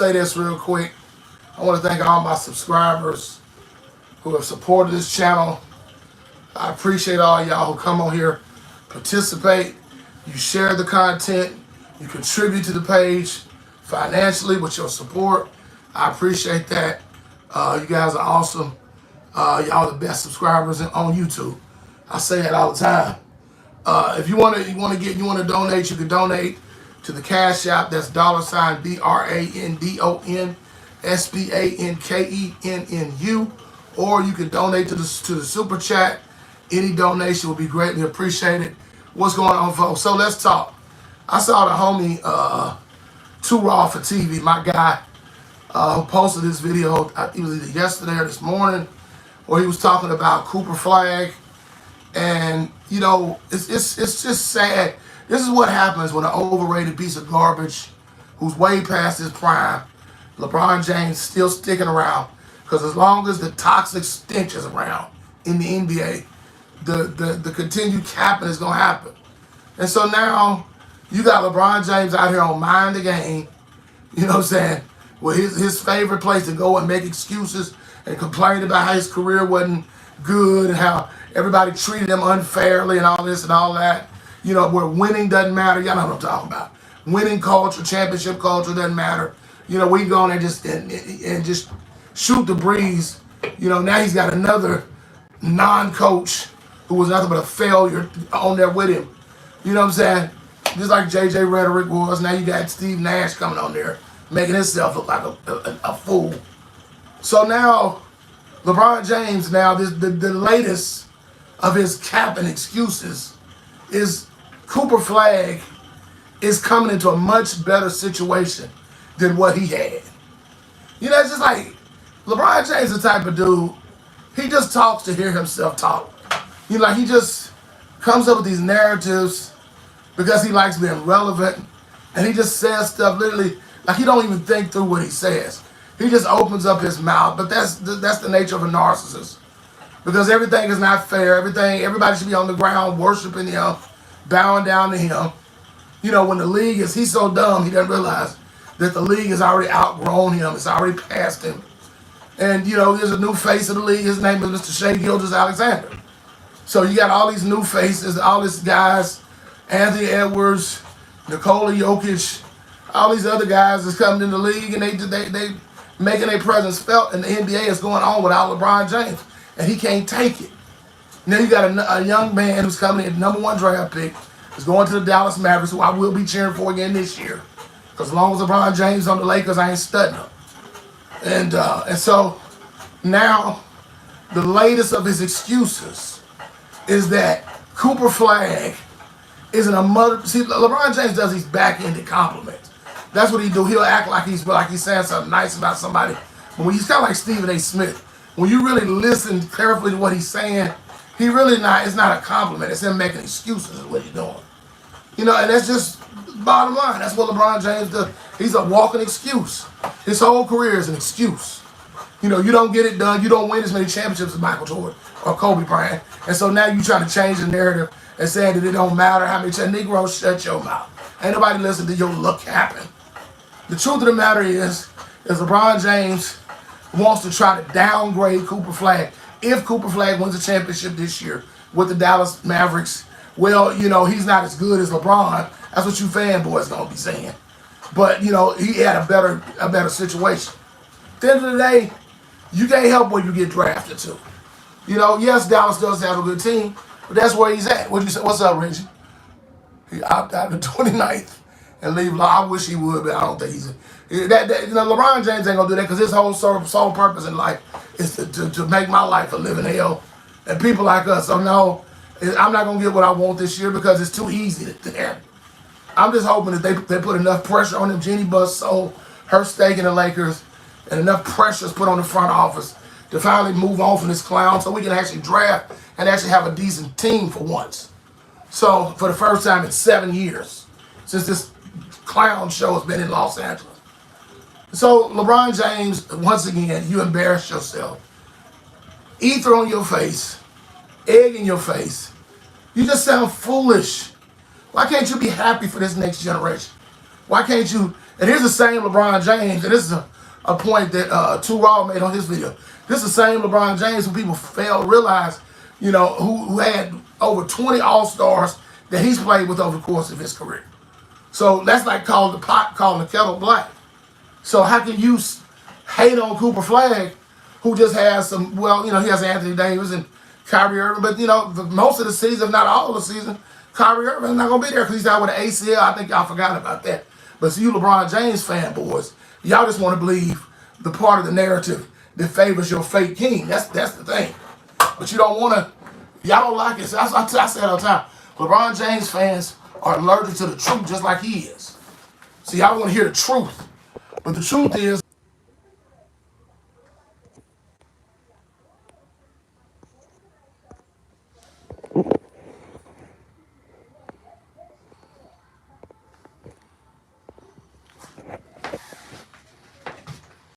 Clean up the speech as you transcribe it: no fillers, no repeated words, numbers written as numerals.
Say this real quick. I want to thank all my subscribers who have supported this channel. I appreciate all y'all who come on here, participate, you share the content, you contribute to the page financially with your support. I appreciate that. You guys are awesome. Y'all are the best subscribers on YouTube. I say that all the time. If you want to donate, you can donate to the Cash App. That's $BRANDONSPANKENNU, or you can donate to the Super Chat. Any donation will be greatly appreciated. What's going on, folks? So let's talk. I saw the homie Too Raw for TV, my guy, who posted this video. It was either yesterday or this morning, where he was talking about Cooper Flagg. And, you know, it's just sad. This is what happens when an overrated piece of garbage who's way past his prime, LeBron James, still sticking around. Because as long as the toxic stench is around in the NBA, the continued capping is going to happen. And so now you got LeBron James out here on Mind the Game, you know what I'm saying, with his favorite place to go and make excuses and complain about how his career wasn't good and how everybody treated him unfairly and all this and all that. You know, where winning doesn't matter. Y'all know what I'm talking about. Winning culture, championship culture doesn't matter. You know, we go on and just shoot the breeze. You know, now he's got another non-coach who was nothing but a failure on there with him. You know what I'm saying? Just like J.J. Rhetoric was. Now you got Steve Nash coming on there, making himself look like a fool. So now, LeBron James, now the latest of his cap and excuses is Cooper Flagg is coming into a much better situation than what he had. You know, it's just like LeBron James is the type of dude, he just talks to hear himself talk. You know, like he just comes up with these narratives because he likes being relevant, and he just says stuff literally like he don't even think through what he says. He just opens up his mouth, but that's the nature of a narcissist. Because everything is not fair. Everybody should be on the ground worshiping him, bowing down to him. You know, when the league he's so dumb, he doesn't realize that the league has already outgrown him. It's already past him. And, you know, there's a new face of the league. His name is Mr. Shea Gilgeous-Alexander. So you got all these new faces, all these guys, Anthony Edwards, Nikola Jokic, all these other guys that's coming in the league, and they making their presence felt, and the NBA is going on without LeBron James, and he can't take it. Now you got a young man who's coming in, #1 draft pick, is going to the Dallas Mavericks, who I will be cheering for again this year, because as long as LeBron James on the Lakers, I ain't studying him. And so now the latest of his excuses is that Cooper Flagg isn't a mother. See, LeBron James does these backhanded compliments. That's what he do. He'll act like he's saying something nice about somebody. But when he's kind of like Stephen A. Smith, when you really listen carefully to what he's saying, he really not. It's not a compliment. It's him making excuses is what he's doing. You know, and that's just bottom line. That's what LeBron James does. He's a walking excuse. His whole career is an excuse. You know, you don't get it done. You don't win as many championships as Michael Jordan or Kobe Bryant. And so now you trying to change the narrative and saying that it don't matter how many times. Negro, shut your mouth. Ain't nobody listen to your look happen. The truth of the matter is LeBron James wants to try to downgrade Cooper Flagg. If Cooper Flagg wins a championship this year with the Dallas Mavericks, well, you know, he's not as good as LeBron. That's what you fanboys gonna be saying. But, you know, he had a better situation. At the end of the day, you can't help where you get drafted to. You know, yes, Dallas does have a good team, but that's where he's at. What'd you say? What's up, Reggie? He opted out the 29th and leave. I wish he would, but I don't think he's. You know, LeBron James ain't gonna do that because his whole sole purpose in life is to make my life a living hell, and people like us. So no, I'm not gonna get what I want this year because it's too easy to happen. I'm just hoping that they put enough pressure on him. Jeannie Buss sold her stake in the Lakers, and enough pressure is put on the front office to finally move on from this clown, so we can actually draft and actually have a decent team for once. So for the first time in 7 years since this clown show has been in Los Angeles. So LeBron James, once again, you embarrassed yourself. Ether on your face, egg in your face. You just sound foolish. Why can't you be happy for this next generation? Why can't you And here's the same LeBron James, and this is a point that Two Raw made on his video. This is the same LeBron James who people fail to realize, you know, who had over 20 All-Stars that he's played with over the course of his career. So that's like calling the pot, calling the kettle black. So how can you hate on Cooper Flagg, who just has some, well, you know, he has Anthony Davis and Kyrie Irving, but, you know, most of the season, if not all of the season, Kyrie Irving is not going to be there because he's out with an ACL. I think y'all forgot about that. But so you LeBron James fanboys, y'all just want to believe the part of the narrative that favors your fake king. That's the thing. But you don't want to, y'all don't like it. So I say it all the time. LeBron James fans are allergic to the truth just like he is. So y'all don't want to hear the truth. But the truth is,